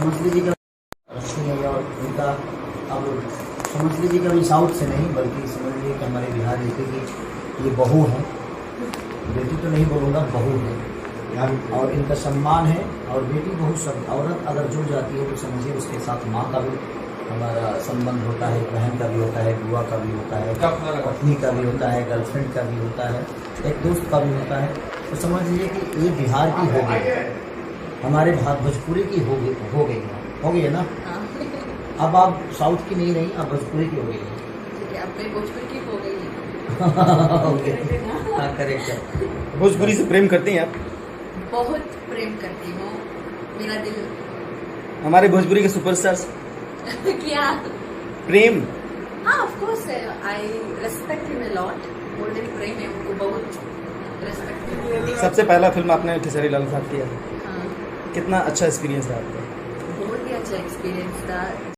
समझ लीजिए कि रश्मि है और उनका अब समझ लीजिए कि अभी साउथ से नहीं बल्कि समझ लीजिए कि हमारे बिहार यूपी की ये बहू है, बेटी तो नहीं बोलूँगा, बहू है और इनका सम्मान है। और बेटी बहू सब औरत अगर जुड़ जाती है तो समझिए उसके साथ माँ का भी हमारा संबंध होता है, बहन का भी होता है, बुआ का भी होता है, पत्नी का भी होता है, गर्लफ्रेंड का भी होता है, एक दोस्त का भी होता है। तो समझ लीजिए कि ये बिहार की हो गई, हमारे भोजपुरी की हो गई है ना। अब आप साउथ की नहीं रही, आप भोजपुरी की हो गई है। ठीक है, अब मैं भोजपुरी की हो गई है। ओके, हाँ करेक्ट है। भोजपुरी से प्रेम करती हैं आप? बहुत प्रेम करती हूँ, मेरा दिल हमारे भोजपुरी के सुपरस्टार्स क्या प्रेम? हाँ, of course I respect him a lot. More than Prem है, उनको बहुत रेस्पेक्ट। सबसे पहला फिल्म आपने खेसारी लाल के साथ किया, हाँ, कितना अच्छा एक्सपीरियंस रहा आपका? बहुत ही अच्छा एक्सपीरियंस था।